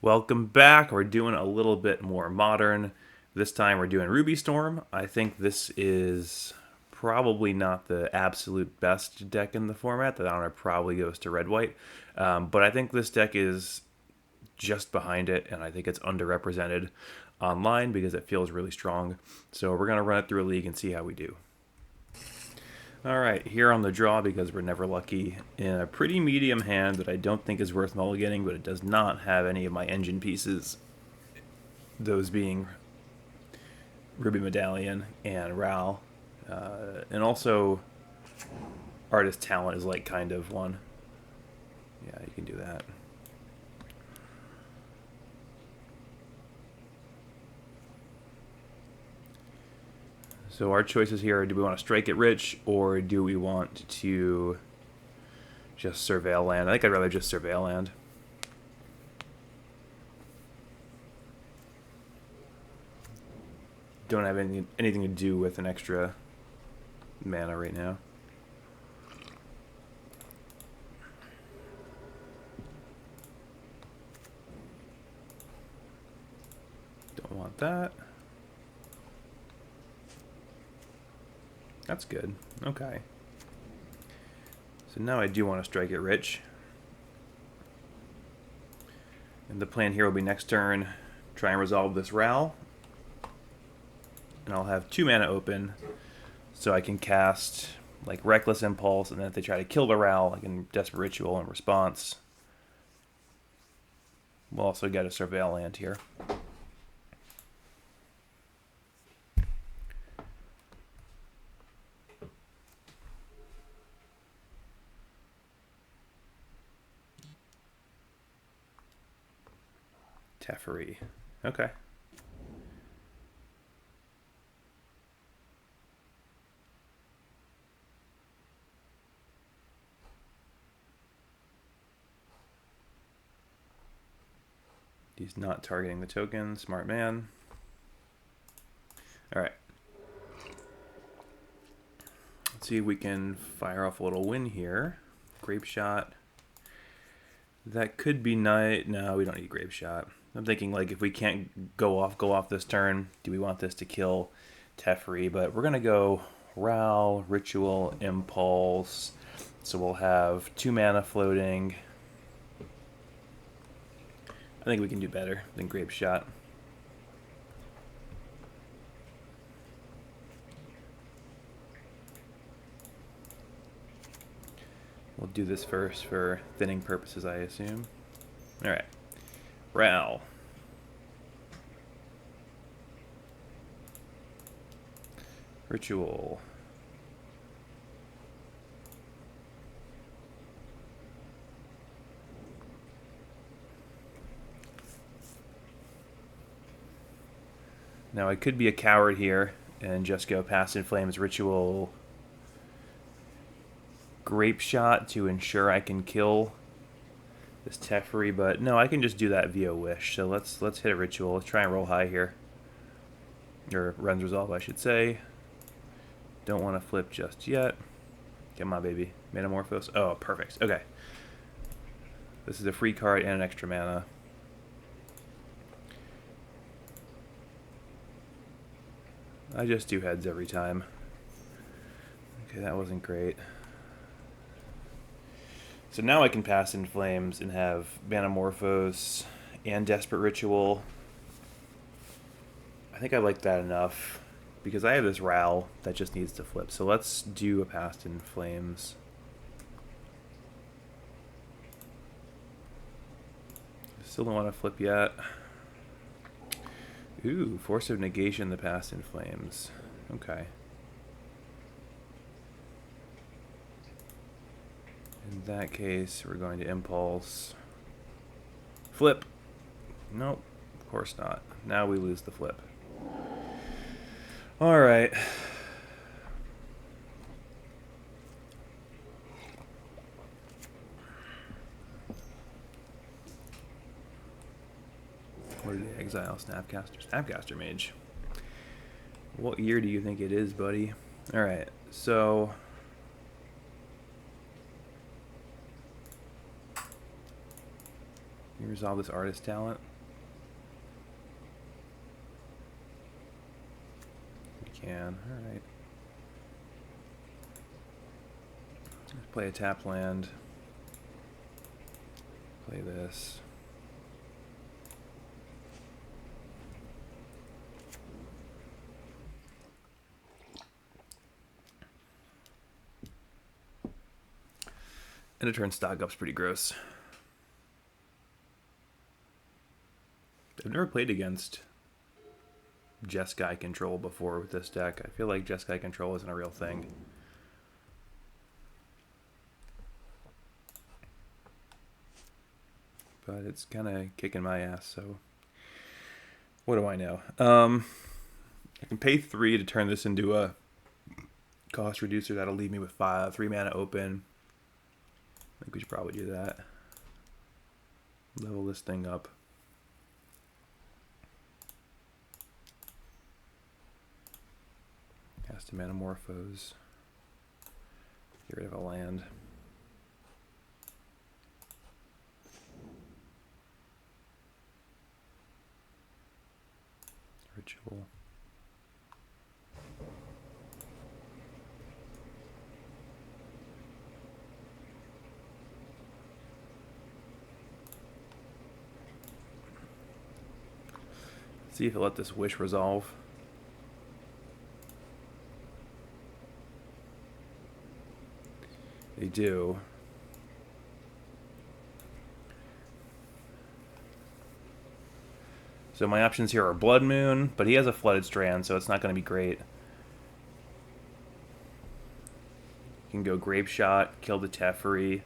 Welcome back. We're doing a little bit more modern. This time we're doing Ruby Storm. I think this is probably not the absolute best deck in the format. That honor probably goes to red white. But I think this deck is just behind it, and I think it's underrepresented online because it feels really strong. So we're going to run it through a league and see how we do. All right, here on the draw, because we're never lucky, in a pretty medium hand that I don't think is worth mulliganing, but it does not have any of my engine pieces, those being Ruby Medallion and Ral. And also, Artist Talent is like kind of one. Yeah, you can do that. So our choices here are, do we want to strike it rich, or do we want to just surveil land? I think I'd rather just surveil land. Don't have anything to do with an extra mana right now. Don't want that. That's good. Okay. So now I do want to strike it rich. And the plan here will be next turn, try and resolve this Ral. And I'll have 2 mana open, so I can cast like Reckless Impulse, and then if they try to kill the Ral, I can Desperate Ritual in response. We'll also get a Surveil land here. Teferi. Okay. He's not targeting the token. Smart man. All right. Let's see if we can fire off a little win here. Grape Shot. That could be nice. No, we don't need Grape Shot. I'm thinking like if we can't go off this turn, do we want this to kill Teferi? But we're gonna go Ral, Ritual, Impulse. So we'll have 2 mana floating. I think we can do better than Grape Shot. We'll do this first for thinning purposes, I assume. Alright. Ral. Ritual. Now I could be a coward here and just go Past in Flames, Ritual, Grape Shot to ensure I can kill this Teferi, but no, I can just do that via Wish. So let's hit a Ritual. Let's try and roll high here. Or Runs Resolve, I should say. Don't want to flip just yet. Come on, baby. Metamorphose. Oh, perfect. Okay. This is a free card and an extra mana. I just do heads every time. Okay, that wasn't great. So now I can Pass in Flames and have Metamorphose and Desperate Ritual. I think I like that enough because I have this Ral that just needs to flip. So let's do a Past in Flames. Still don't want to flip yet. Ooh, Force of Negation, the Past in Flames. Okay. In that case, we're going to Impulse. Flip. Nope, of course not. Now we lose the flip. Alright. What did they exile? Snapcaster? Snapcaster Mage. What year do you think it is, buddy? Alright, so Can you resolve this artist talent? We can. Alright. Let's play a tap land. Play this. And a turn stock up's pretty gross. I've never played against Jeskai control before with this deck. I feel like Jeskai control isn't a real thing. But it's kind of kicking my ass, so what do I know? I can pay 3 to turn this into a cost reducer. That'll leave me with 3 mana open. I think we should probably do that. Level this thing up. Cast a Manamorphose. Get rid of a land. Ritual. See if it let this wish resolve. They do. So my options here are Blood Moon, but he has a Flooded Strand, so it's not going to be great. You can go Grape Shot, kill the Teferi.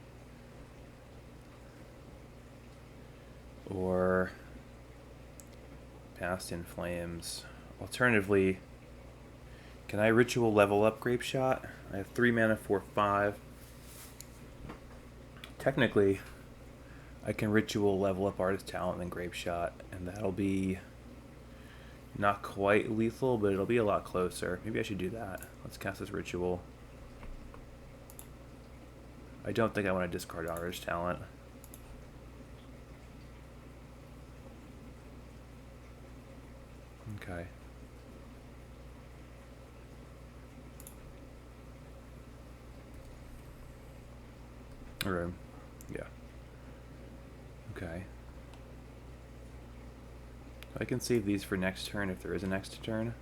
Or Past in Flames. Alternatively, can I Ritual level up Grape Shot? I have 3 mana for 5. Technically, I can Ritual level up Artist Talent and Grape Shot, and that'll be not quite lethal, but it'll be a lot closer. Maybe I should do that. Let's cast this Ritual. I don't think I want to discard Artist Talent. Okay. Or, yeah. Okay. I can save these for next turn if there is a next turn.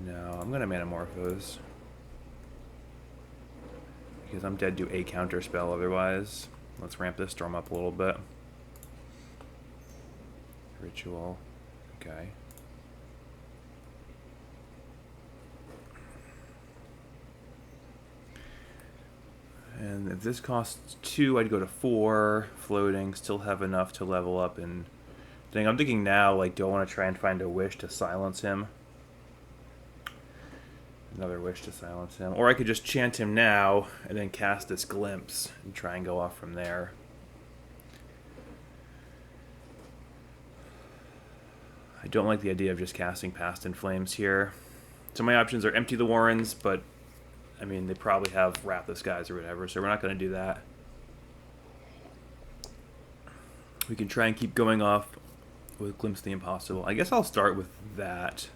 No, I'm gonna Manamorphose. Because I'm dead to a counter spell otherwise. Let's ramp this storm up a little bit. Ritual. Okay. And if this costs 2, I'd go to 4. Floating, still have enough to level up and thing. I'm thinking now, like, do I want to try and find a wish to silence him? Another wish to silence him. Or I could just chant him now and then cast this Glimpse and try and go off from there. I don't like the idea of just casting Past in Flames here. So my options are Empty the Warrens, but I mean, they probably have Wrath of Skies or whatever, so we're not going to do that. We can try and keep going off with Glimpse of the Impossible. I guess I'll start with that,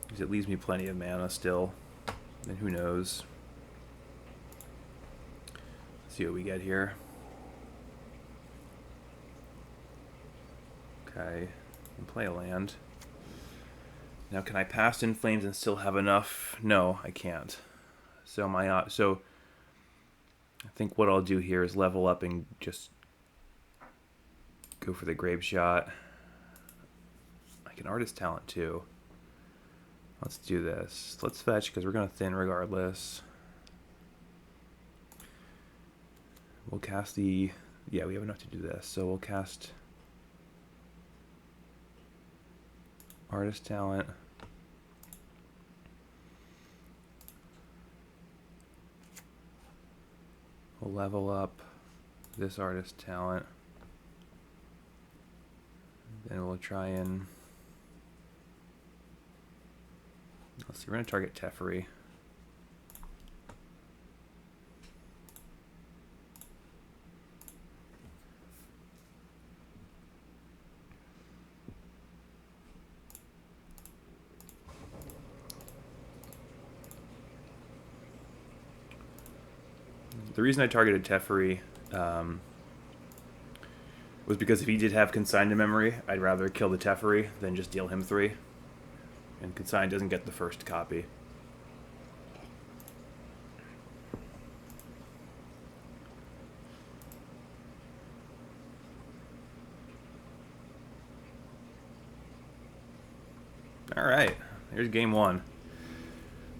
because it leaves me plenty of mana still. And who knows? Let's see what we get here. Okay, and play a land. Now, can I Past in Flames and still have enough? No, I can't. So I think what I'll do here is level up and just go for the Grape Shot. I can Artist Talent too. Let's do this. Let's fetch because we're gonna thin regardless. We'll cast the... Yeah, we have enough to do this. So we'll cast Artist Talent. We'll level up this Artist Talent. Then we'll try and... Let's see, we're going to target Teferi. The reason I targeted Teferi was because if he did have Consign to Memory, I'd rather kill the Teferi than just deal him 3. And Consign doesn't get the first copy. Alright, here's game 1.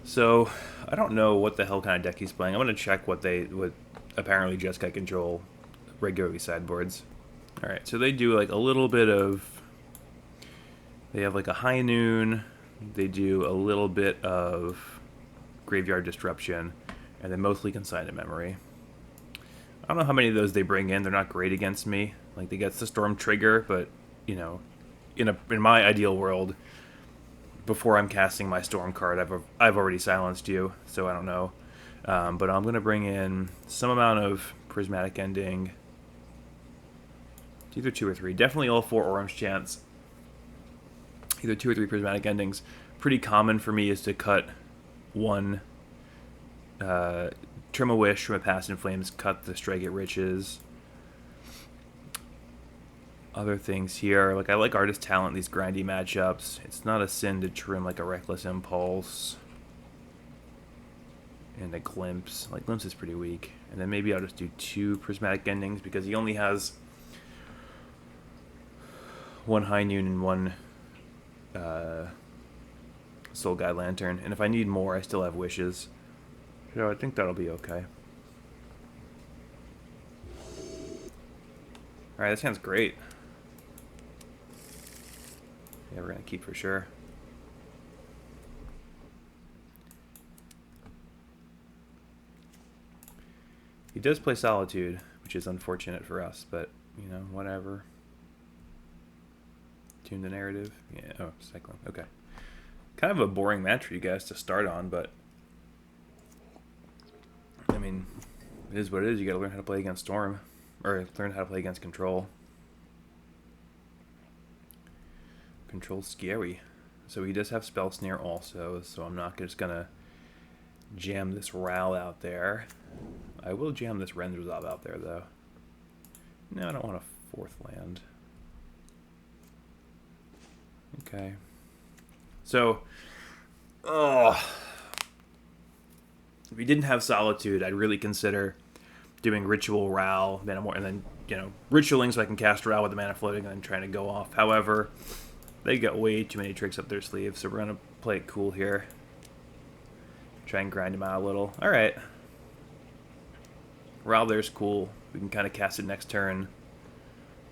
So, I don't know what the hell kind of deck he's playing. I'm going to check what apparently Jeskai control regularly sideboards. Alright, so they do like a little bit of... They have like a High Noon, they do a little bit of Graveyard Disruption, and then mostly Consign to Memory. I don't know how many of those they bring in. They're not great against me. Like, they get the Storm Trigger, but, you know, in my ideal world, before I'm casting my Storm card, I've already silenced you, so I don't know. But I'm going to bring in some amount of Prismatic Ending. It's either 2 or 3. Definitely all 4 Orange Chants. Either 2 or 3 Prismatic Endings. Pretty common for me is to cut 1, trim a Wish from a Past in Flames, cut the Strigate Riches. Other things here, like I like Artist Talent, these grindy matchups. It's not a sin to trim like a Reckless Impulse and a Glimpse. Like, Glimpse is pretty weak. And then maybe I'll just do 2 Prismatic Endings because he only has 1 High Noon and 1 Soul Guide Lantern. And if I need more, I still have Wishes. So I think that'll be okay. Alright, that sounds great. Yeah, we're going to keep for sure. He does play Solitude, which is unfortunate for us, but, you know, whatever. Tune the narrative. Yeah, oh, Cyclone. Okay. Kind of a boring match for you guys to start on, but... I mean, it is what it is. You gotta learn how to play against Storm. Or learn how to play against Control. Control's scary. So he does have Spell Snare also, so I'm not just gonna jam this Ral out there. I will jam this Ren's Resolve out there, though. No, I don't want a 4th land. Okay. So, if he didn't have Solitude, I'd really consider doing Ritual Ral, Mana More, and then, you know, Ritualing so I can cast Ral with the Mana Floating and then trying to go off. However, they got way too many tricks up their sleeve, so we're going to play it cool here. Try and grind him out a little. Alright. Ral there's cool. We can kind of cast it next turn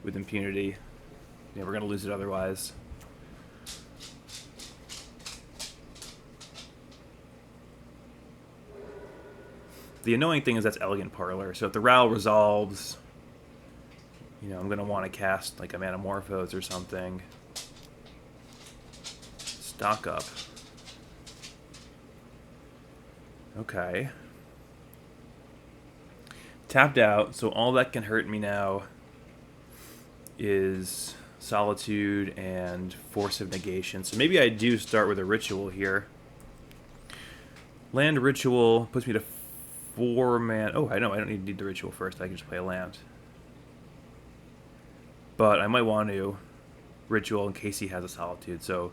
with impunity. Yeah, we're going to lose it otherwise. The annoying thing is that's Elegant Parlor, so if the Ral resolves, you know, I'm going to want to cast like a Manamorphose or something. Stock up. Okay. Tapped out, so all that can hurt me now is Solitude and Force of Negation. So maybe I do start with a Ritual here. Land Ritual puts me to 4 mana. Oh, I know, I don't need the Ritual first. I can just play a land. But I might want to Ritual in case he has a Solitude. So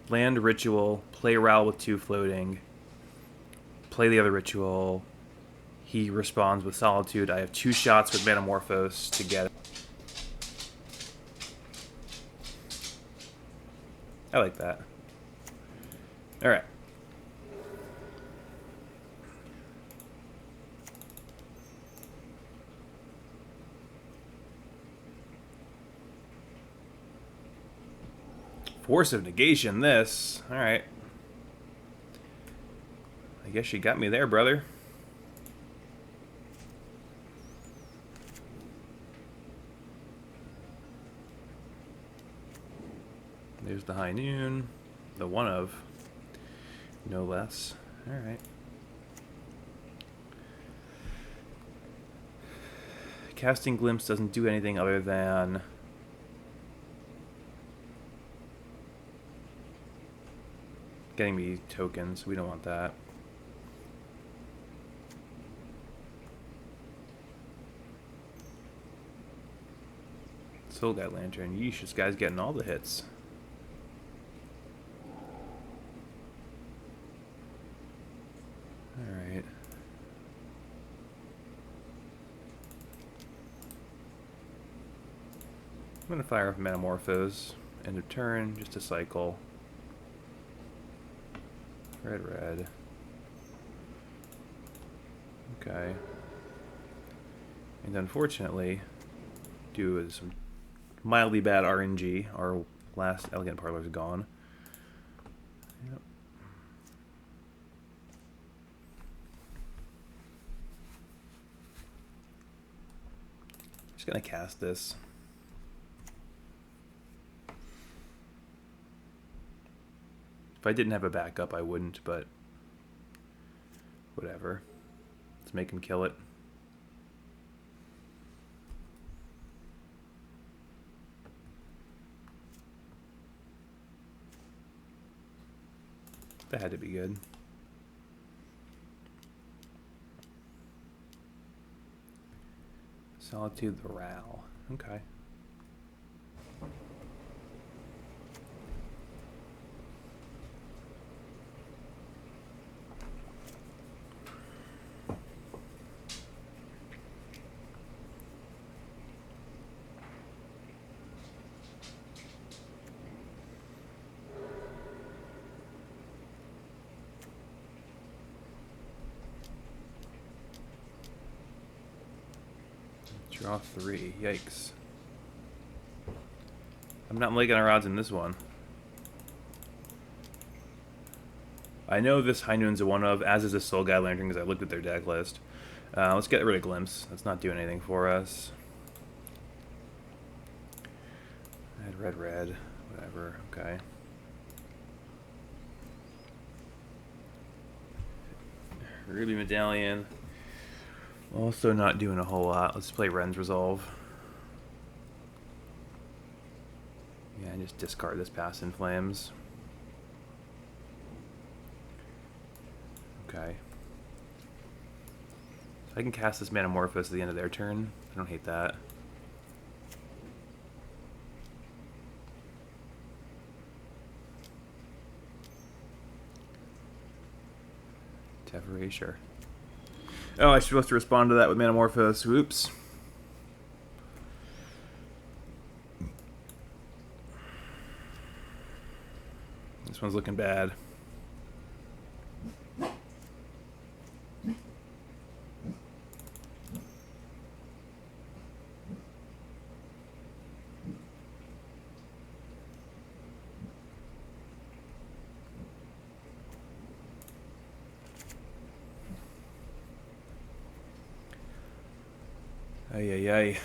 land Ritual, play Ral with 2 floating, play the other Ritual. He responds with Solitude. I have 2 shots with Manamorphose to get it. I like that. Alright. Force of Negation, this. Alright. I guess you got me there, brother. There's the High Noon. The one of. No less. Alright. Casting Glimpse doesn't do anything other than getting me tokens. We don't want that. Soul Guide Lantern. Yeesh, this guy's getting all the hits. Alright. I'm going to fire off Metamorphose. End of turn, just a cycle. Red, red. Okay. And unfortunately, due to some mildly bad RNG, our last Elegant Parlor is gone. Yep. Just gonna cast this. If I didn't have a backup, I wouldn't, but whatever. Let's make him kill it. That had to be good. Solitude the Ral. Okay. Draw 3. Yikes. I'm not making our odds in this one. I know this High Noon's a one of, as is a Soul Guide Lantern because I looked at their deck list. Let's get rid of Glimpse. That's not doing anything for us. Red, red, red. Whatever. Okay. Ruby Medallion. Also not doing a whole lot. Let's play Ren's Resolve. Yeah, and just discard this Past in Flames. Okay. I can cast this Metamorphose at the end of their turn. I don't hate that. Teferi, sure. Oh, I was supposed to respond to that with Metamorphose. Oops. This one's looking bad. Ay, ay, ay. I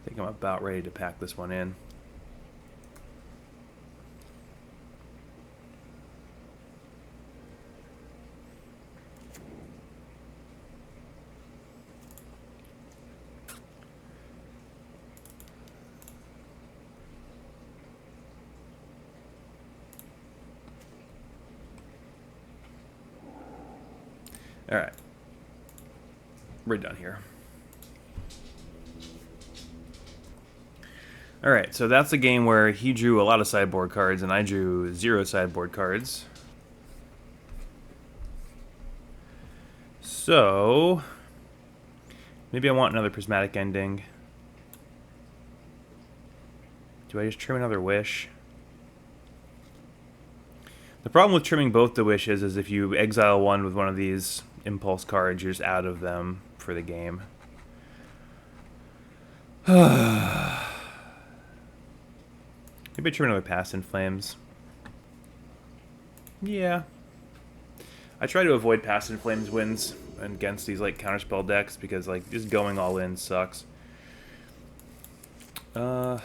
think I'm about ready to pack this one in. Alright. We're done here. Alright, so that's a game where he drew a lot of sideboard cards and I drew 0 sideboard cards. So, maybe I want another Prismatic Ending. Do I just trim another Wish? The problem with trimming both the Wishes is if you exile one with one of these Impulse cards, you're just out of them for the game. Maybe I trim another Past in Flames. Yeah. I try to avoid Past in Flames wins against these like counterspell decks because like just going all in sucks. Another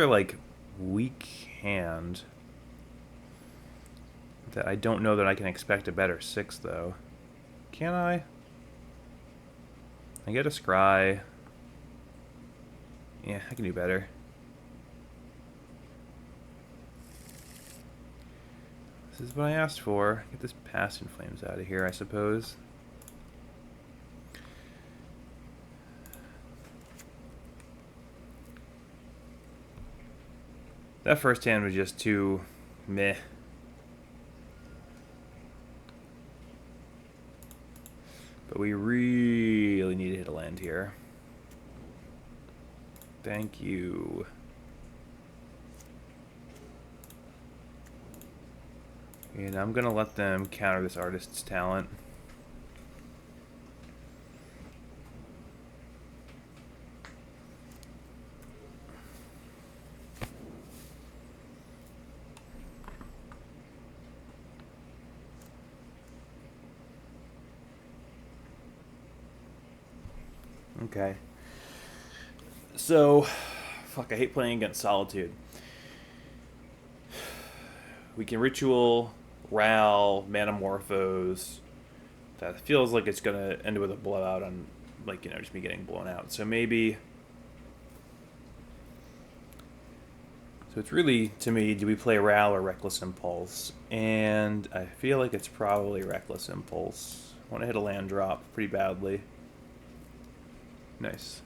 like weak hand that I don't know that I can expect a better 6 though. Can I? I get a Scry. Yeah, I can do better. This This is what I asked for. Get this Past in Flames out of here, I suppose. That first hand was just too meh. But we really need to hit a land here. Thank you. And I'm going to let them counter this artist's talent. Okay. So, fuck, I hate playing against Solitude. We can Ritual, Ral, Manamorphose. That feels like it's going to end with a blowout on, like, you know, just me getting blown out. So maybe... So it's really, to me, do we play Ral or Reckless Impulse? And I feel like it's probably Reckless Impulse. I want to hit a land drop pretty badly. Nice.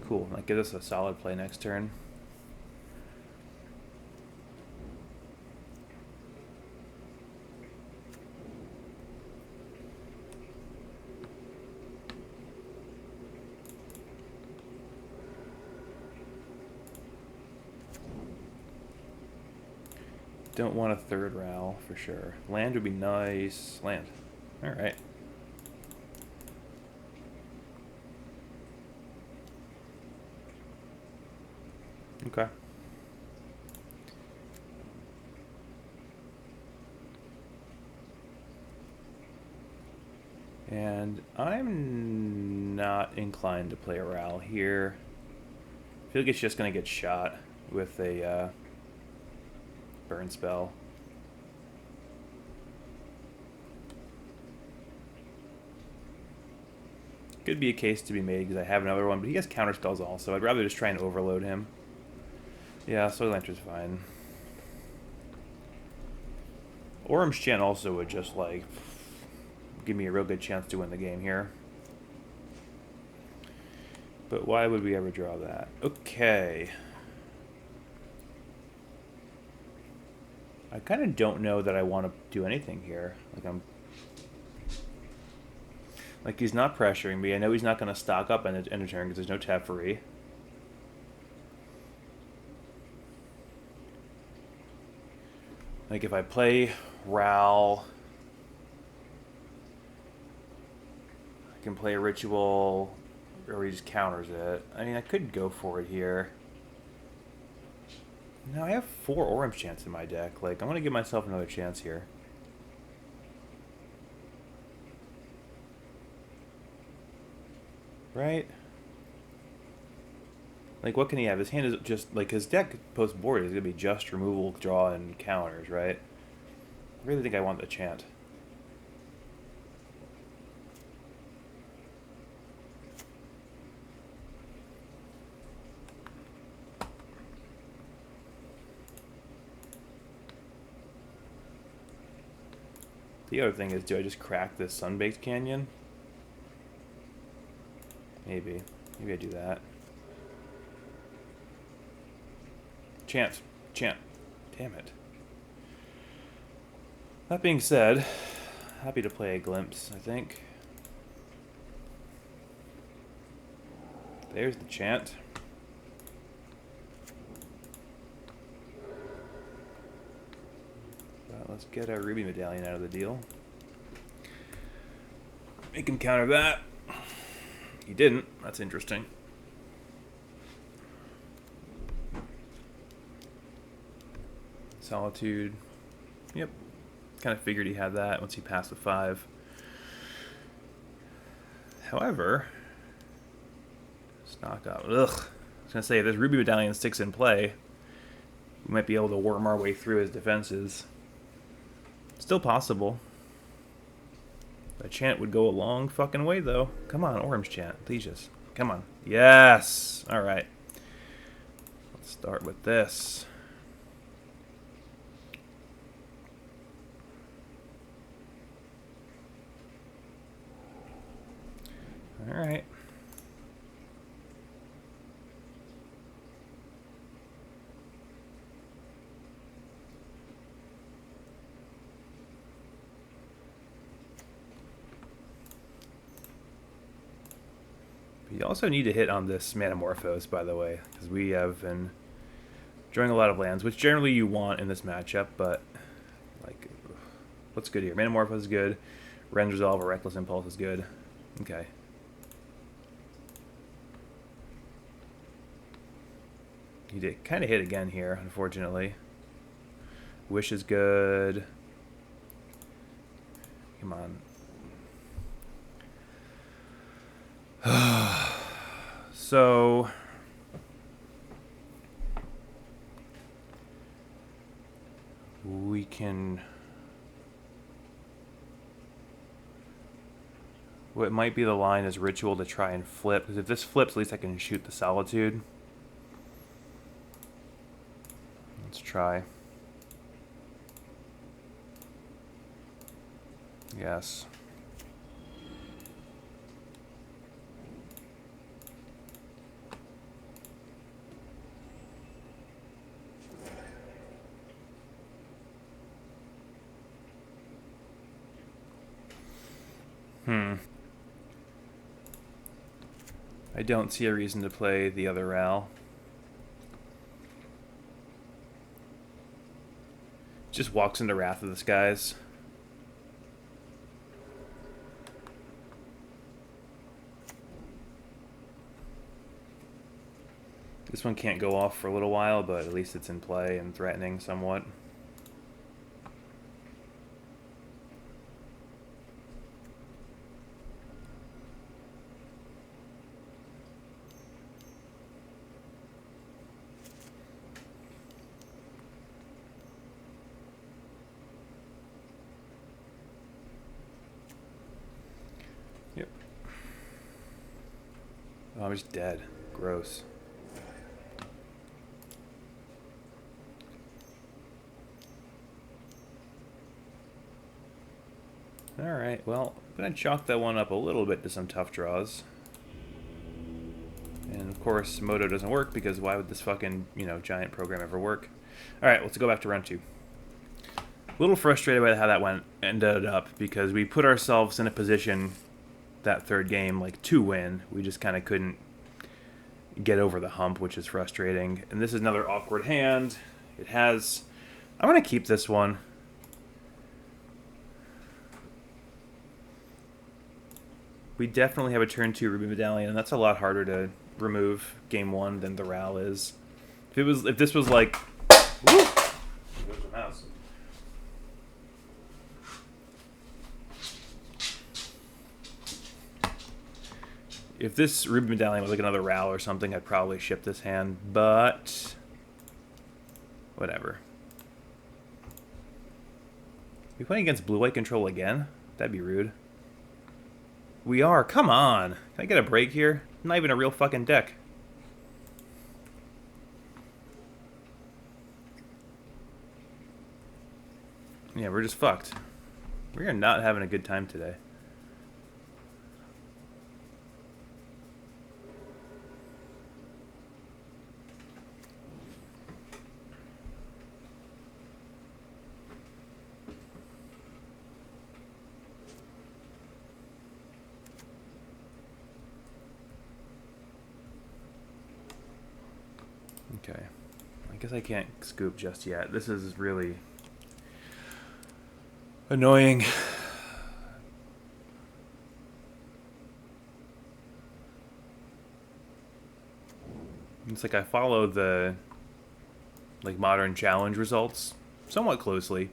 Cool. That gives us a solid play next turn. Don't want a third Ral for sure. Land would be nice. Land. Alright. Okay. And I'm not inclined to play a Ral here. I feel like it's just going to get shot with a burn spell. Could be a case to be made because I have another one, but he has counter spells also. I'd rather just try and overload him. Yeah, Soil Lanter's fine. Orum's Chant also would just, like, give me a real good chance to win the game here. But why would we ever draw that? Okay. I kind of don't know that I want to do anything here. Like, he's not pressuring me. I know he's not going to stock up end of turn because there's no Teferi. Like, if I play Ral, I can play a Ritual, or he just counters it. I mean, I could go for it here. No, I have 4 Orange Chants in my deck. Like, I'm going to give myself another chance here. Right? Like, what can he have? His hand is just, like, his deck post-board is going to be just removal, draw, and counters, right? I really think I want the chant. The other thing is, do I just crack this Sunbaked Canyon? Maybe. Maybe I do that. Chant. Chant. Damn it. That being said, happy to play a Glimpse, I think. There's the chant. Let's get our Ruby Medallion out of the deal. Make him counter that. He didn't. That's interesting. Solitude. Yep. Kind of figured he had that once he passed the 5. However, stock up. Ugh. I was going to say, if this Ruby Medallion sticks in play, we might be able to worm our way through his defenses. Still possible. The chant would go a long fucking way, though. Come on, Orange Chant. Please just. Come on. Yes! Alright. Let's start with this. You also need to hit on this Manamorphose, by the way, because we have been drawing a lot of lands, which generally you want in this matchup, but, like, what's good here? Manamorphose is good. Rend Resolve or Reckless Impulse is good. Okay. He did kind of hit again here, unfortunately. Wish is good. Come on. So we can... What might be the line is Ritual to try and flip, because if this flips, at least I can shoot the Solitude. Let's try. Yes. I don't see a reason to play the other Ral. Just walks into Wrath of the Skies. This one can't go off for a little while, but at least it's in play and threatening somewhat. Yep. Oh, I'm just dead. Gross. Alright, well, I'm going to chalk that one up a little bit to some tough draws. And of course, Moto doesn't work because why would this fucking, giant program ever work? Alright, let's go back to round 2. A little frustrated by how that ended up because we put ourselves in a position that third game, to win. We just kind of couldn't get over the hump, which is frustrating. And this is another awkward hand. It has... I'm going to keep this one. We definitely have a turn 2 Ruby Medallion, and that's a lot harder to remove game 1 than the Ral is. If this was like... Woo! There's the mouse. If this Ruby Medallion was like another Ral or something, I'd probably ship this hand, but... whatever. We playing against blue-white control again? That'd be rude. We are. Come on. Can I get a break here? Not even a real fucking deck. Yeah, we're just fucked. We are not having a good time today. Okay. I guess I can't scoop just yet. This is really annoying. It's like I follow the modern challenge results somewhat closely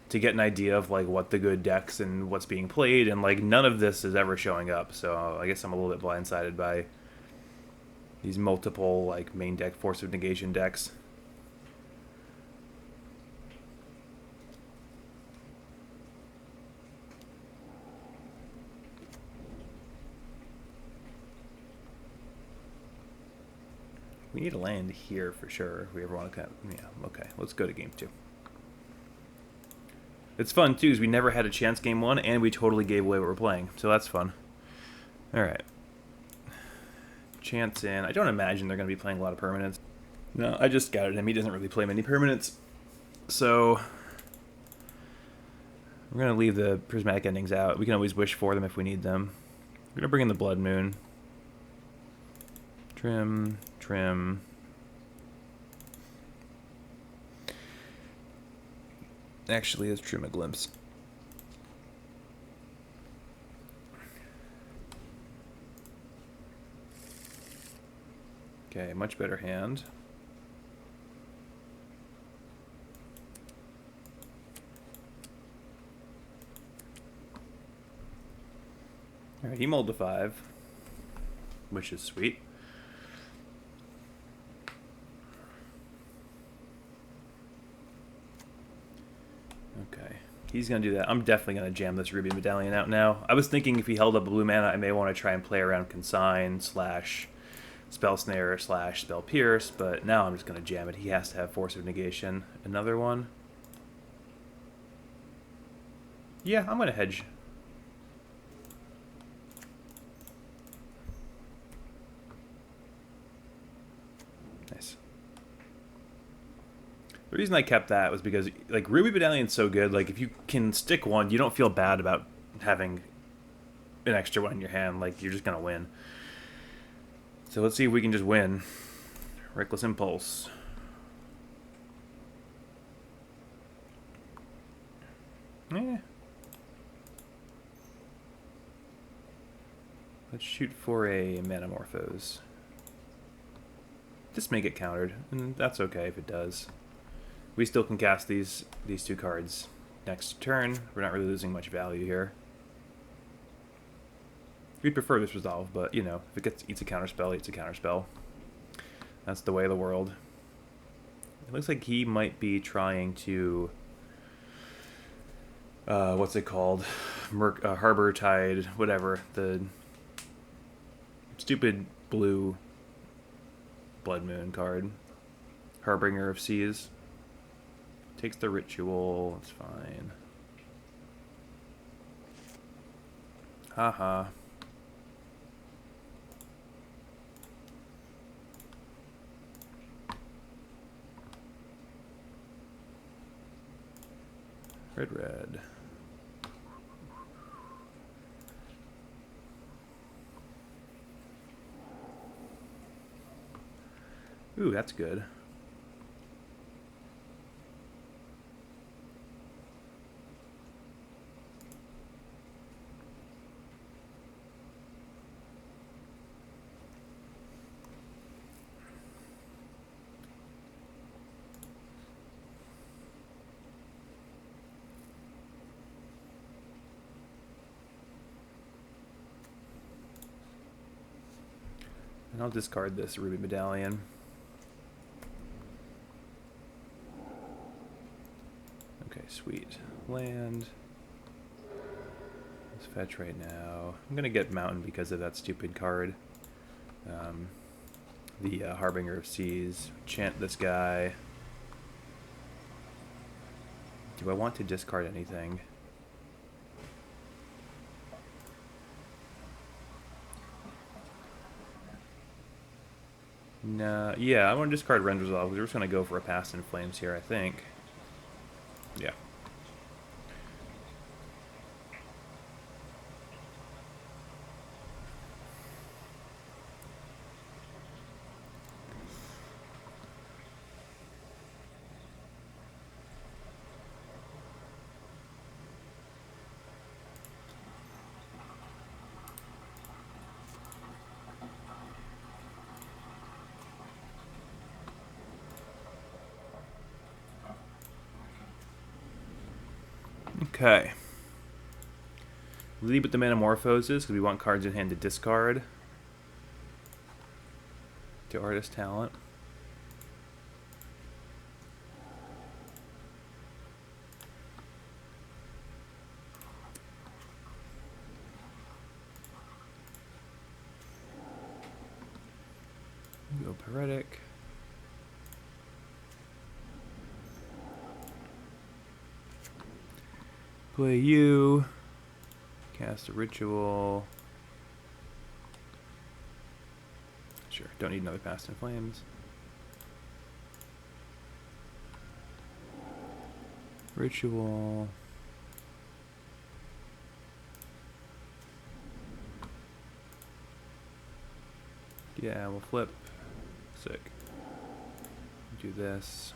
to get an idea of what the good decks and what's being played, and none of this is ever showing up. So I guess I'm a little bit blindsided by these multiple main deck Force of Negation decks. We need a land here for sure if we ever want to yeah, okay, let's go to game 2. It's fun too, because we never had a chance game 1, and we totally gave away what we're playing, so that's fun. Alright. Chance in. I don't imagine they're going to be playing a lot of permanents. No, I just scouted him. He doesn't really play many permanents. So we're going to leave the Prismatic Endings out. We can always wish for them if we need them. We're going to bring in the Blood Moon. Trim, trim. Actually, let's trim a glimpse. Okay, much better hand. Alright, he mulled to 5, which is sweet. Okay, he's going to do that. I'm definitely going to jam this Ruby Medallion out now. I was thinking if he held up a blue mana, I may want to try and play around Consign / Spell Snare / Spell Pierce, but now I'm just going to jam it. He has to have Force of Negation. Another one. Yeah, I'm going to hedge. Nice. The reason I kept that was because, like, Ruby Medallion's so good. Like, if you can stick one, you don't feel bad about having an extra one in your hand. Like, you're just going to win. So let's see if we can just win. Reckless Impulse. Eh. Let's shoot for a Manamorphose. Just make it countered, and that's okay if it does. We still can cast these two cards next turn. We're not really losing much value here. We'd prefer this resolve, but, you know, if it eats a counterspell, eats a counterspell. That's the way of the world. It looks like he might be trying to... what's it called? Harbor Tide, whatever. The stupid blue Blood Moon card. Harbinger of Seas. Takes the ritual, it's fine. Haha. Red. Ooh, that's good. And I'll discard this Ruby Medallion. Okay, sweet. Land. Let's fetch right now. I'm going to get Mountain because of that stupid card. The Harbinger of Seas. Chant this guy. Do I want to discard anything? No, yeah, I want to discard Rend Resolve because we're just going to go for a Past in Flames here, I think. Yeah. Okay. Lead with the Manamorphoses because we want cards in hand to discard. To Artist Talent. Go Paretic. Play you. Cast a Ritual. Sure, don't need another Past in Flames. Ritual. Yeah, we'll flip. Sick. Do this.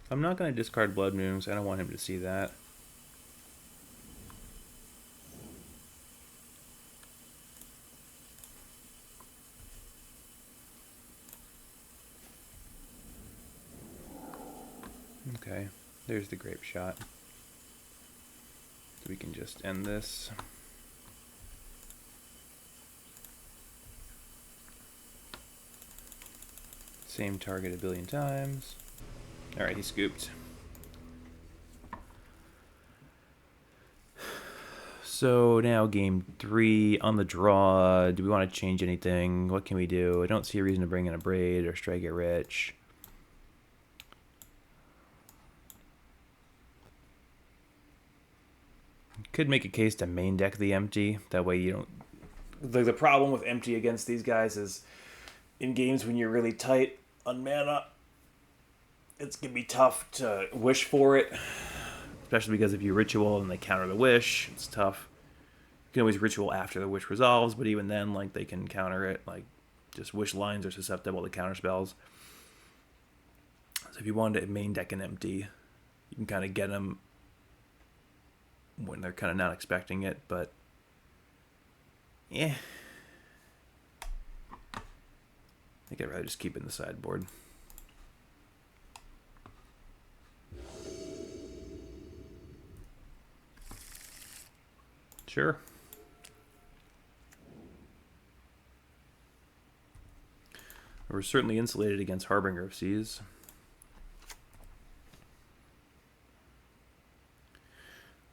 I'm not going to discard Blood Moons. I don't want him to see that. Okay, there's the Grape Shot. So we can just end this. Same target a billion times. Alright, he scooped. So now game 3 on the draw. Do we want to change anything? What can we do? I don't see a reason to bring in a Braid or Strike It Rich. Could make a case to main deck the empty. That way you don't... The problem with empty against these guys is in games when you're really tight on mana, it's going to be tough to wish for it. Especially because if you ritual and they counter the wish, it's tough. You can always ritual after the wish resolves, but even then, like, they can counter it. Like, just wish lines are susceptible to counter spells. So if you wanted to main deck an empty, you can kind of get them when they're kind of not expecting it, but yeah. I think I'd rather just keep it in the sideboard. Sure. We're certainly insulated against Harbinger of Seas.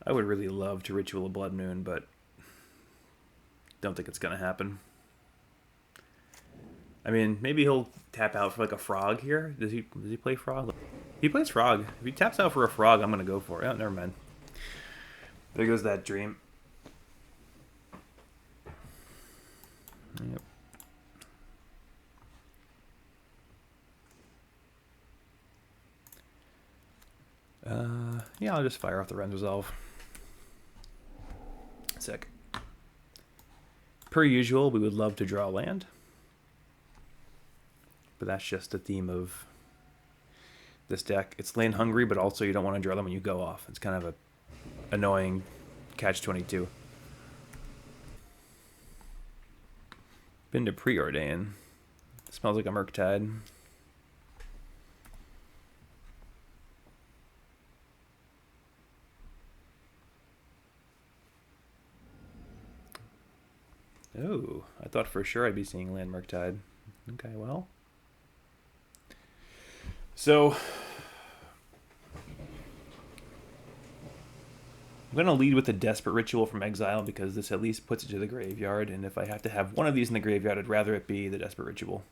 I would really love to ritual a Blood Moon, but don't think it's going to happen. I mean, maybe he'll tap out for like a frog here. Does he play frog? He plays frog. If he taps out for a frog, I'm going to go for it. Oh, never mind. There goes that dream. Yep. Yeah, I'll just fire off the Rend Resolve. Sick. Per usual, we would love to draw land. But that's just the theme of this deck. It's land hungry, but also you don't want to draw them when you go off. It's kind of a annoying catch-22. Been to Preordain. Smells like a Murktide. Oh, I thought for sure I'd be seeing land Murktide. Okay, well. So, I'm going to lead with the Desperate Ritual from Exile because this at least puts it to the graveyard, and if I have to have one of these in the graveyard, I'd rather it be the Desperate Ritual.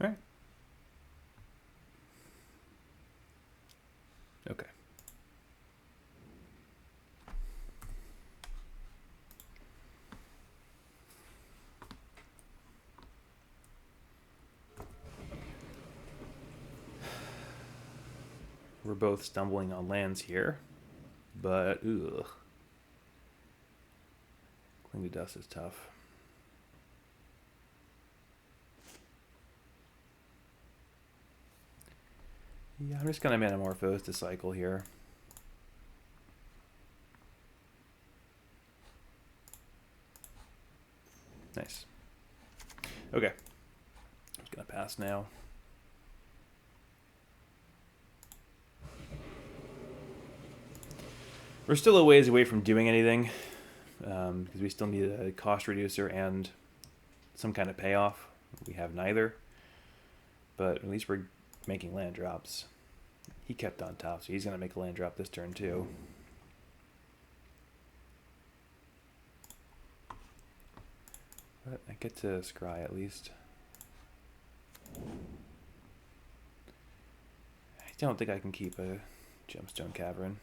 Alright. Okay. We're both stumbling on lands here, but ugh. Cling to Dust is tough. Yeah, I'm just gonna Manamorphose to cycle here. Nice. Okay. I'm just gonna pass now. We're still a ways away from doing anything, because we still need a cost reducer and some kind of payoff. We have neither, but at least we're making land drops. He kept on top, so he's going to make a land drop this turn too. But I get to scry at least. I don't think I can keep a Gemstone Cavern.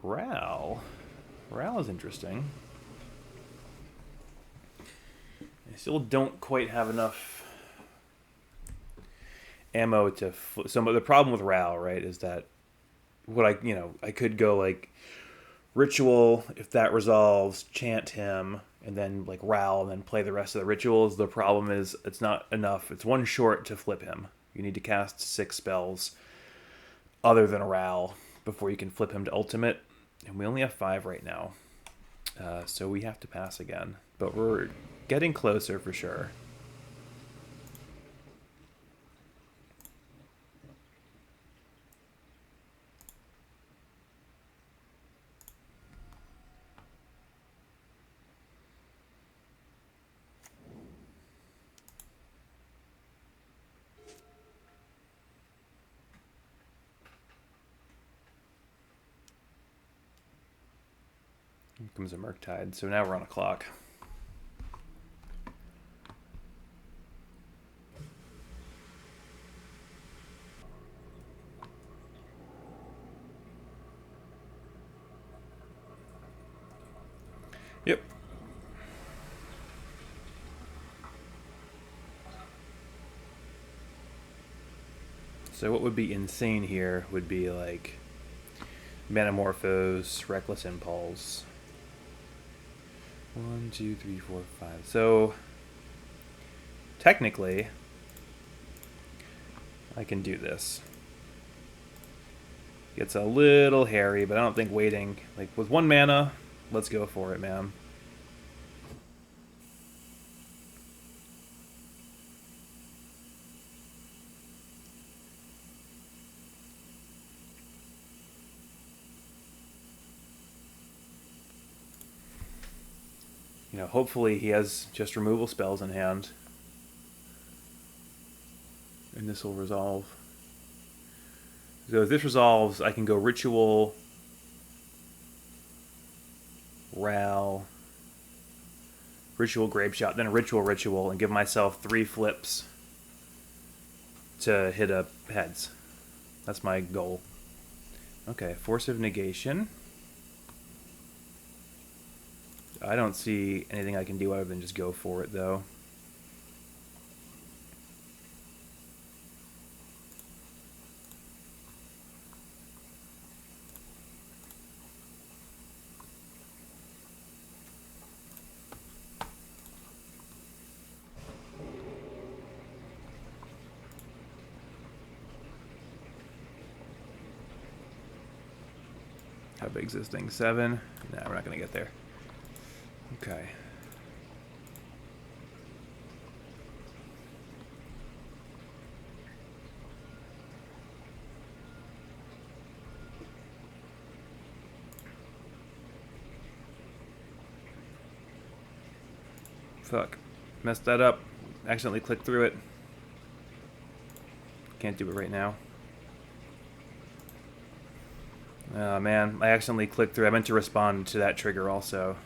Ral. Ral is interesting. I still don't quite have enough ammo to... So the problem with Ral, right, is that I could go like ritual, if that resolves, chant him, and then like Ral, and then play the rest of the rituals. The problem is it's not enough. It's one short to flip him. You need to cast 6 spells other than Ral before you can flip him to ultimate, and we only have 5 right now. So we have to pass again, but we're getting closer for sure. Here comes a Murktide, so now we're on a clock. Yep. So what would be insane here would be like Manamorphose, Reckless Impulse. 1, 2, 3, 4, 5. So technically, I can do this. Gets a little hairy, but I don't think waiting, like with 1 mana, let's go for it, man. Hopefully he has just removal spells in hand. And this will resolve. So if this resolves, I can go Ritual, Ral, Ritual Grapeshot, then a Ritual, and give myself 3 flips to hit up heads. That's my goal. Okay, Force of Negation. I don't see anything I can do other than just go for it, though. How big's this thing? 7? Nah, we're not going to get there. Okay. Fuck. Messed that up. Accidentally clicked through it. Can't do it right now. Oh man, I accidentally clicked through. I meant to respond to that trigger also.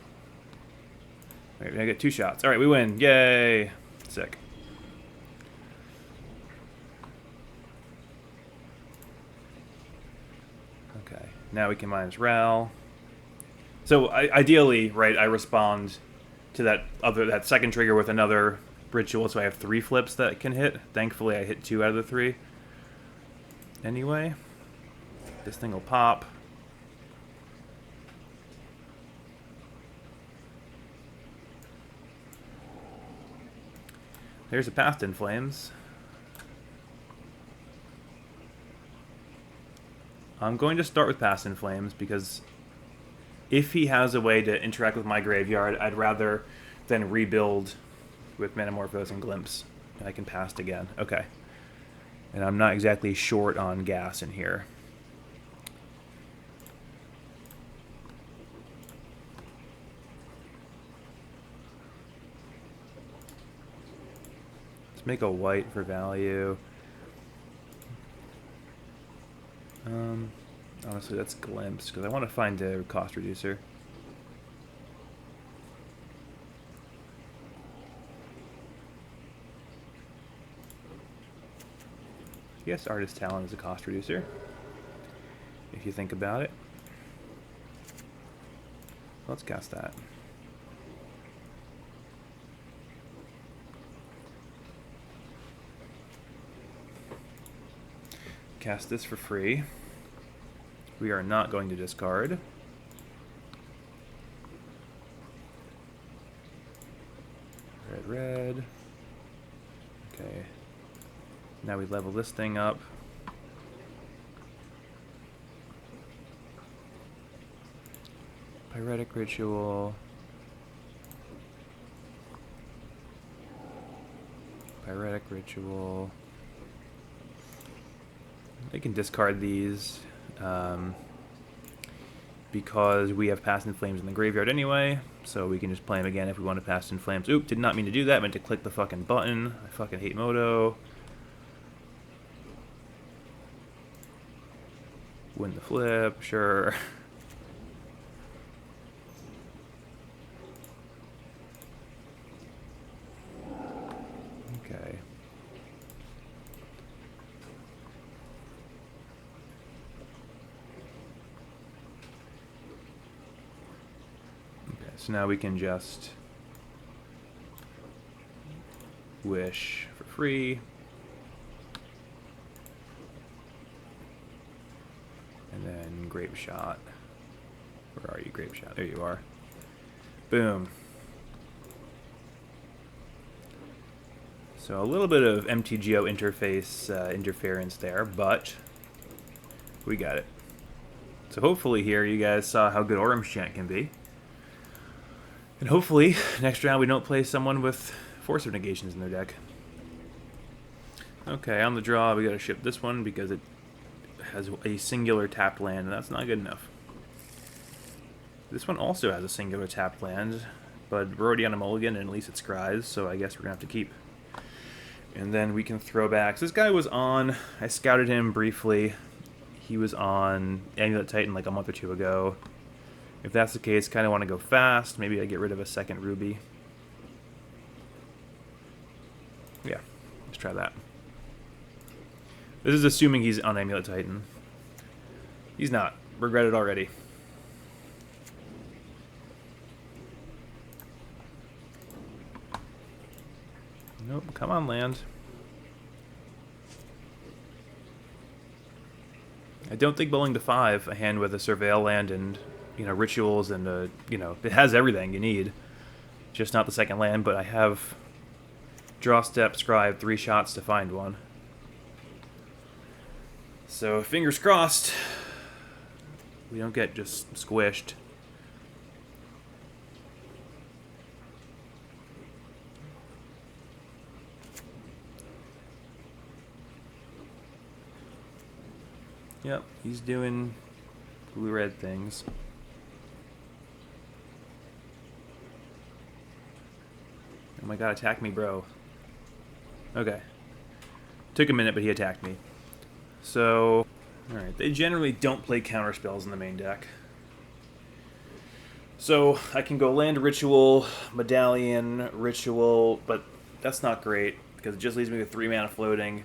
Alright, I get 2 shots. Alright, we win. Yay! Sick. Okay, now we can minus Ral. So ideally, right, I respond to that second trigger with another ritual, so I have 3 flips that can hit. Thankfully, I hit 2 out of the 3. Anyway, this thing will pop. There's a Past in Flames. I'm going to start with Past in Flames because if he has a way to interact with my graveyard, I'd rather than rebuild with Manamorphose and Glimpse. I can Past again. Okay. And I'm not exactly short on gas in here. Let's make a white for value. Honestly, that's Glimpse, because I want to find a cost reducer. Yes, Artist Talent is a cost reducer, if you think about it. let's cast that. Cast this for free. We are not going to discard. Red, red. Okay. Now we level this thing up. Pyretic Ritual. Pyretic Ritual. They can discard these because we have Past in Flames in the graveyard anyway, so we can just play them again if we want to Past in Flames. Oop, did not mean to do that. I meant to click the fucking button. I fucking hate Moto. Win the flip, sure. Okay. So now we can just wish for free. And then Grape Shot. Where are you, Grape Shot? There you are. Boom. So a little bit of MTGO interface interference there, but we got it. So hopefully here you guys saw how good Aurum Chant can be. And hopefully, next round we don't play someone with Force of Negations in their deck. Okay, on the draw, we gotta ship this one because it has a singular tapped land, and that's not good enough. This one also has a singular tapped land, but we're already on a mulligan, and at least it scries, so I guess we're gonna have to keep. And then we can throw back. So this guy was on, I scouted him briefly. He was on Amulet Titan like a month or two ago. If that's the case, kind of want to go fast. Maybe I get rid of a second Ruby. Yeah, let's try that. This is assuming he's on Amulet Titan. He's not. Regret it already. Nope, come on, land. I don't think bowling to 5, a hand with a Surveil land and, you know, rituals and, you know, it has everything you need. Just not the second land, but I have draw, step, scribe, 3 shots to find one. So, fingers crossed, we don't get just squished. Yep, he's doing blue-red things. Oh my god, attack me, bro. Okay. Took a minute, but he attacked me. So, alright, they generally don't play counter spells in the main deck. So, I can go land ritual, medallion, ritual, but that's not great, because it just leaves me with 3 mana floating.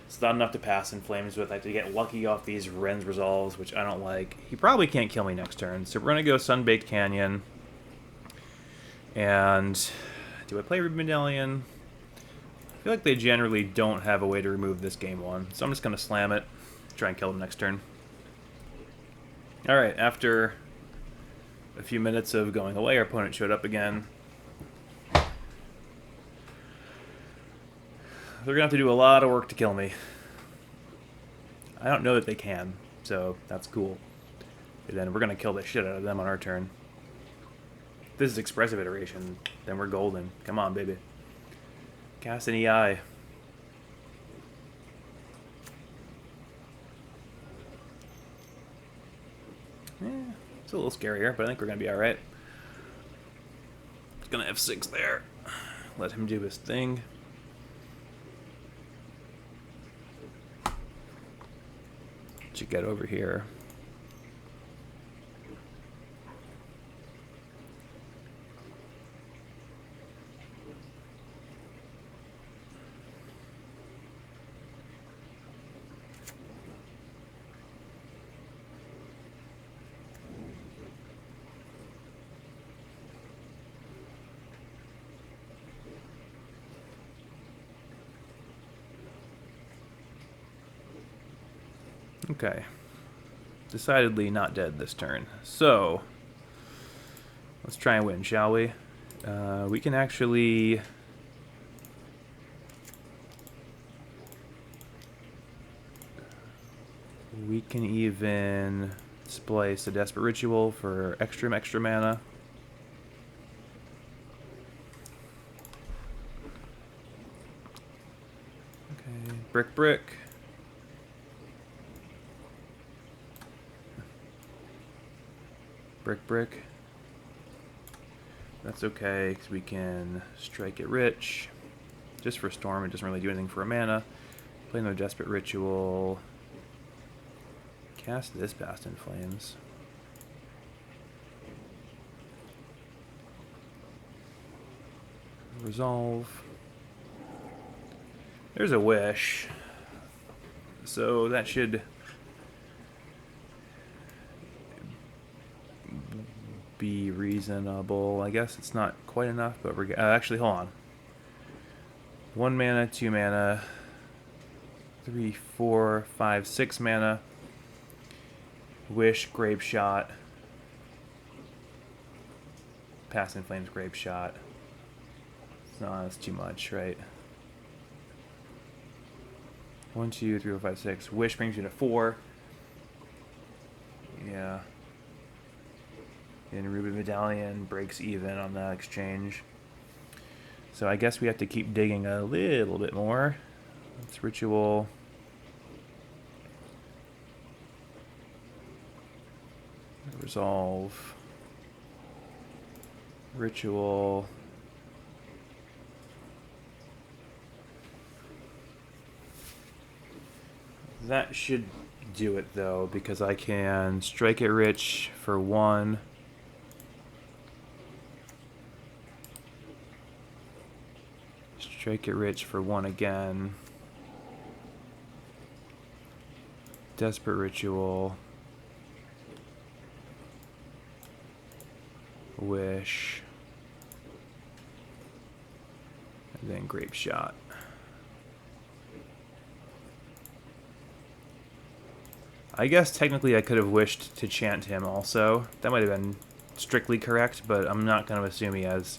It's not enough to pass in flames with. I have to get lucky off these Ren's Resolves, which I don't like. He probably can't kill me next turn, so we're going to go Sunbaked Canyon. And do I play Ruby Medallion? I feel like they generally don't have a way to remove this game 1, so I'm just going to slam it, try and kill him next turn. Alright, after a few minutes of going away, our opponent showed up again. They're going to have to do a lot of work to kill me. I don't know that they can, so that's cool. And then we're going to kill the shit out of them on our turn. If this is Expressive Iteration, then we're golden. Come on, baby. Cast an EI. It's a little scarier, but I think we're going to be alright. It's going to F6 there. Let him do his thing. You get over here. Okay. Decidedly not dead this turn. So, let's try and win, shall we? We can actually... We can even splice a Desperate Ritual for extra mana. Okay, brick. Brick. That's okay, because we can strike it rich. Just for Storm, it doesn't really do anything for a mana. Play no Desperate Ritual. Cast this Past in Flames. Resolve. There's a Wish. So that should be reasonable. I guess it's not quite enough, but we're... actually, hold on. 1 mana, 2 mana, 3, 4, 5, 6 mana. Wish, Grape Shot. Past in Flames, Grape Shot. No, that's too much, right? 1, 2, 3, 4, 5, 6. Wish brings you to 4. Yeah. And Ruby Medallion breaks even on that exchange. So I guess we have to keep digging a little bit more. Let's Ritual. Resolve. Ritual. That should do it, though, because I can strike it rich for 1. Strike it rich for 1 again. Desperate Ritual. Wish. And then Grape Shot. I guess technically I could have wished to chant him also. That might have been strictly correct, but I'm not going to assume he has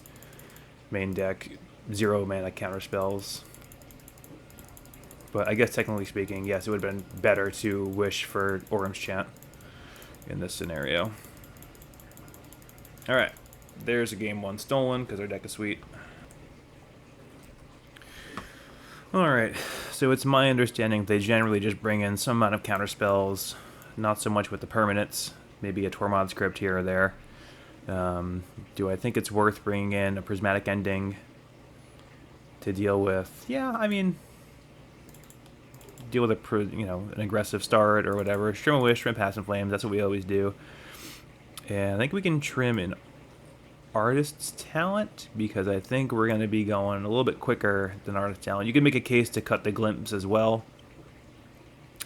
main deck 0 mana counter spells. But I guess technically speaking, yes, it would have been better to wish for Auram's Chant in this scenario. Alright, there's a game 1 stolen because our deck is sweet. Alright, so it's my understanding they generally just bring in some amount of counter spells, not so much with the permanents, maybe a Tormod script here or there. Do I think it's worth bringing in a Prismatic Ending to deal with? Yeah, I mean, deal with an aggressive start or whatever. Trim a Wish, trim Past in Flames, that's what we always do. And I think we can trim an Artist's Talent, because I think we're going to be going a little bit quicker than Artist's Talent. You can make a case to cut the Glimpse as well.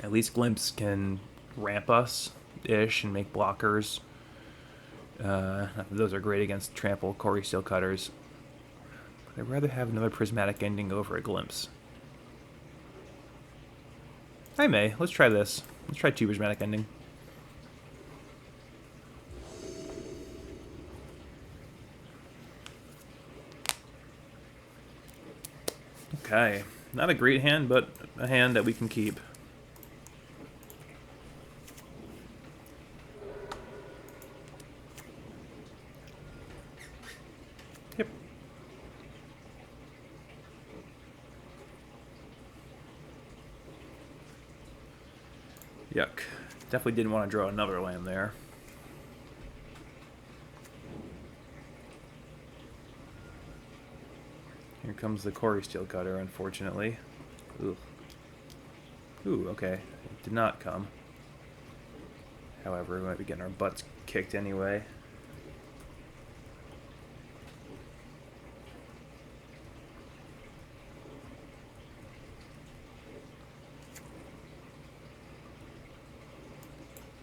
At least Glimpse can ramp us-ish and make blockers. Those are great against Trample, Quarry Steelcutters. But I'd rather have another Prismatic Ending over a Glimpse. I may. Let's try this. Let's try 2 Prismatic Ending. Okay. Not a great hand, but a hand that we can keep. Yep. Yuck. Definitely didn't want to draw another land there. Here comes the Quarry Steelcutter, unfortunately. Ooh. Ooh, okay. It did not come. However, we might be getting our butts kicked anyway.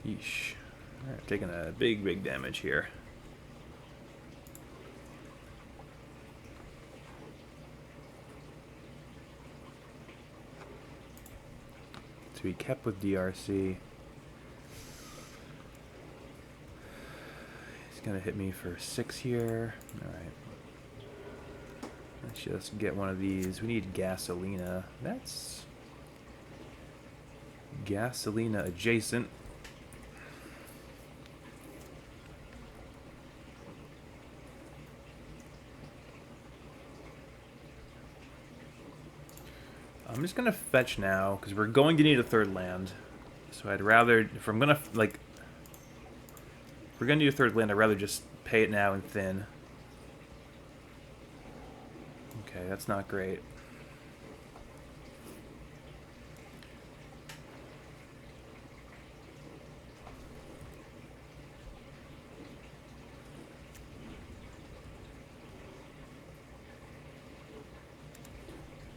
Yeesh. Alright, taking a big damage here. To be kept with DRC. gonna hit me for 6 here. Alright. Let's just get one of these. We need Gasolina. That's Gasolina adjacent. I'm just gonna fetch now, because we're going to need a third land. So I'd rather, if I'm gonna, like, if we're gonna need a third land, I'd rather just pay it now and thin. Okay, that's not great.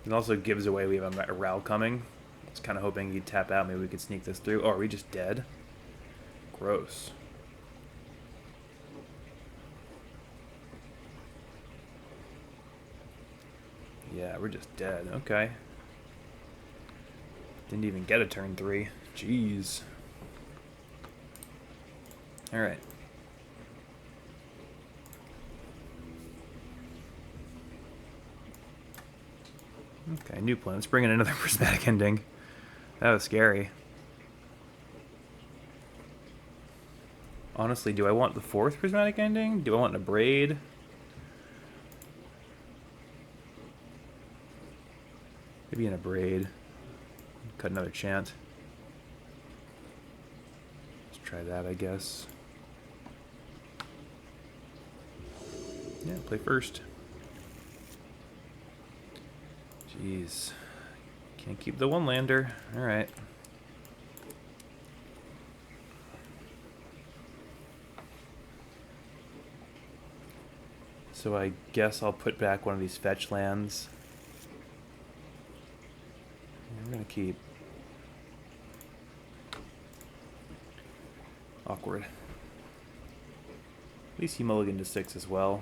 It also gives away we have a Ral coming. I was kind of hoping he'd tap out. Maybe we could sneak this through. Oh, are we just dead? Gross. Yeah, we're just dead. Okay. Didn't even get a turn 3. Jeez. Alright. Okay, new plan. Let's bring in another prismatic ending. That was scary. Honestly, do I want the 4th prismatic ending? Do I want a braid? Maybe in a braid. Cut another chant. Let's try that, I guess. Yeah, play first. Jeez. Can't keep the one lander. Alright. So I guess I'll put back one of these fetch lands. I'm gonna keep. Awkward. At least he mulliganed to 6 as well.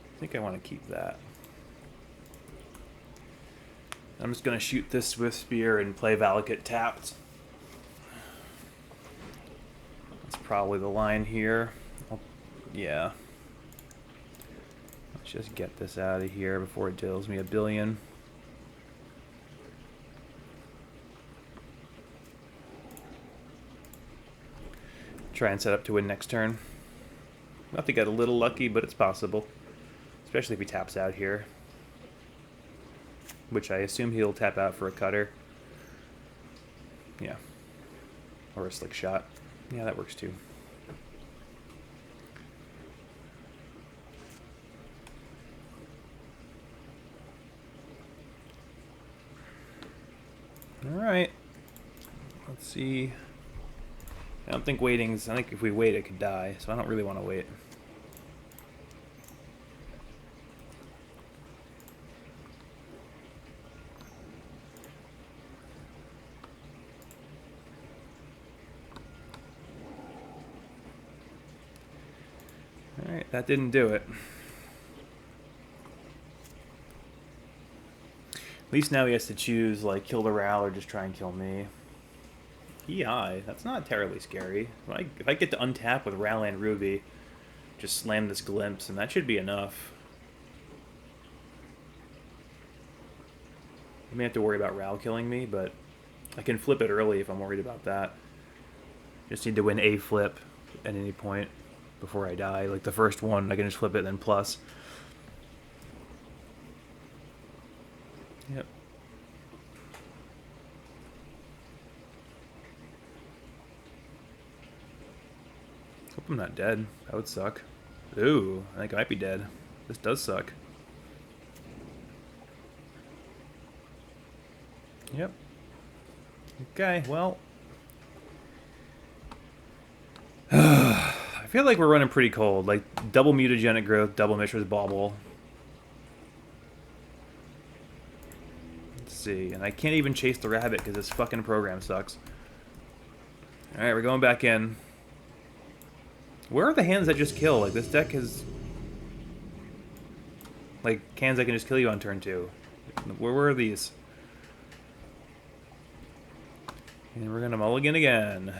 I think I want to keep that. I'm just going to shoot this Swift Spear and play Valakut tapped. That's probably the line here. Yeah. Let's just get this out of here before it deals me a billion. Try and set up to win next turn. I'll have to get a little lucky, but it's possible. Especially if he taps out here. Which I assume he'll tap out for a cutter. Yeah. Or a slick shot. Yeah, that works too. Alright. Let's see. I don't think waiting's... I think if we wait, it could die. So I don't really want to wait. Alright, that didn't do it. At least now he has to choose, like, kill the Ral or just try and kill me. EI, that's not terribly scary. If I get to untap with Ral and Ruby, just slam this Glimpse, and that should be enough. I may have to worry about Ral killing me, but I can flip it early if I'm worried about that. Just need to win a flip at any point before I die. Like the first one, I can just flip it, then plus. Yep. Hope I'm not dead. That would suck. Ooh, I think I might be dead. This does suck. Yep. Okay, well. I feel like we're running pretty cold. Like, double Mutagenic Growth, double Mishra's Bauble. Let's see. And I can't even chase the rabbit because this fucking program sucks. Alright, we're going back in. Where are the hands that just kill? Like, this deck has... like, hands that can just kill you on turn 2. Where are these? And we're gonna mulligan again.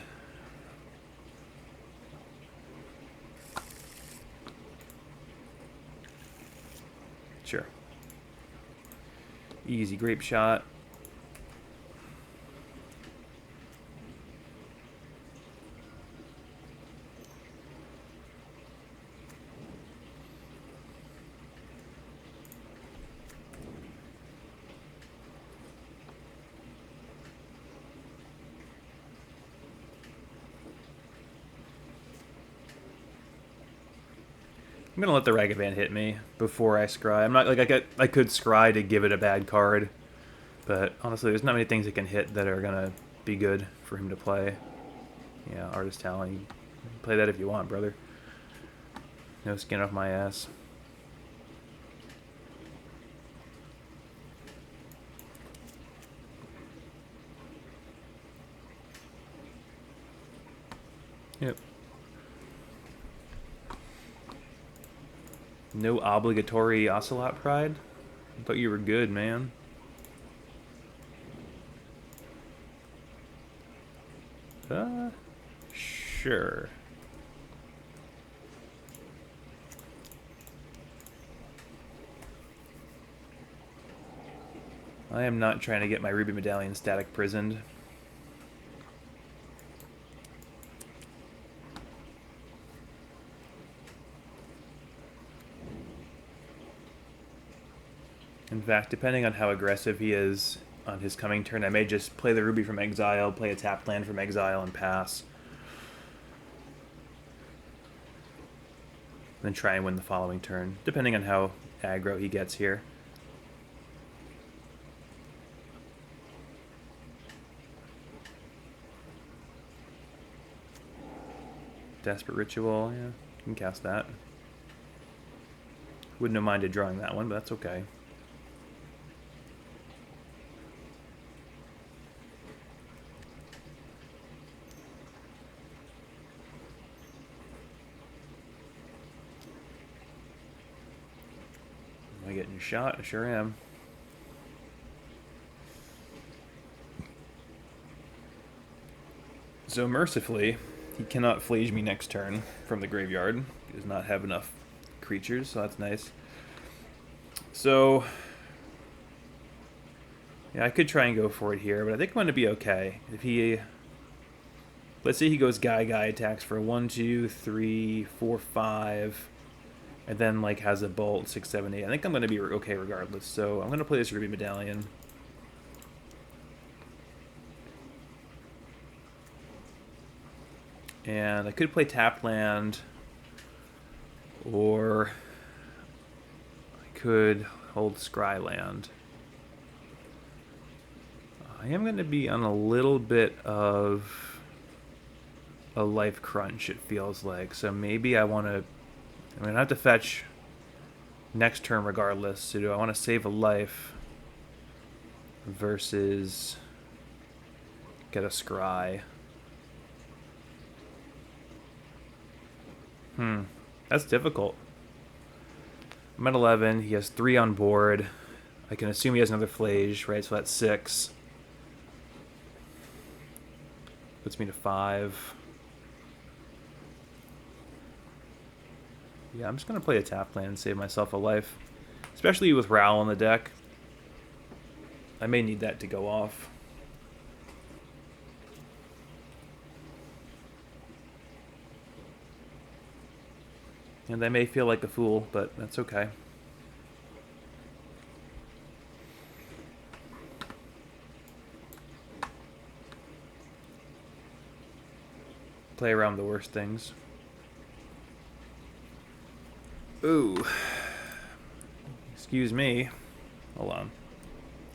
Sure. Easy grape shot. I'm gonna let the Ragavan hit me before I scry. I'm not like I could scry to give it a bad card, but honestly, there's not many things it can hit that are gonna be good for him to play. Yeah, Artist Talent. You play that if you want, brother. No skin off my ass. Yep. No obligatory Ocelot Pride? I thought you were good, man. Sure. I am not trying to get my Ruby Medallion static prisoned. In fact, depending on how aggressive he is on his coming turn, I may just play the Ruby from exile, play a tapped land from exile, and pass. Then try and win the following turn, depending on how aggro he gets here. Desperate Ritual, yeah, you can cast that. Wouldn't have minded drawing that one, but that's okay. Am I getting shot? I sure am. So mercifully, he cannot Flage me next turn from the graveyard. He does not have enough creatures, so that's nice. So, yeah, I could try and go for it here, but I think I'm going to be okay. If he... let's say he goes Guy attacks for 1, 2, 3, 4, 5, and then, like, has a bolt, 6, 7, 8. I think I'm going to be okay regardless, so I'm going to play this Ruby Medallion. And I could play Tapped Land, or I could hold Scryland. I am going to be on a little bit of a life crunch, it feels like. So maybe I want to... I'm going to have to fetch next turn regardless. So do I want to save a life versus get a Scry? That's difficult. I'm at 11. He has 3 on board. I can assume he has another Flage, right? So that's 6. Puts me to 5. Yeah, I'm just going to play a tap land and save myself a life. Especially with Ral on the deck. I may need that to go off. And I may feel like a fool, but that's okay. Play around the worst things. Ooh. Excuse me. Hold on.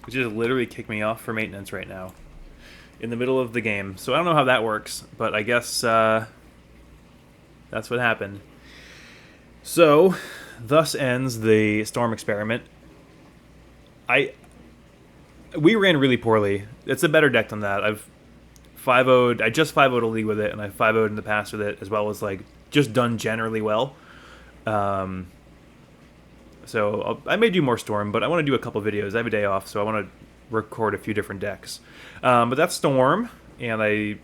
It just literally kicked me off for maintenance right now. In the middle of the game. So I don't know how that works, but I guess that's what happened. So, thus ends the Storm experiment. We ran really poorly. It's a better deck than that. I've 5-0'd. I just 5-0'd a league with it, and I 5-0'd in the past with it, as well as like just done generally well. So I may do more Storm, but I want to do a couple videos. I have a day off, so I want to record a few different decks. But that's Storm, and I,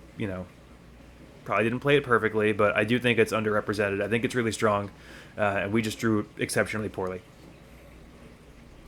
probably didn't play it perfectly, but I do think it's underrepresented. I think it's really strong, and we just drew exceptionally poorly.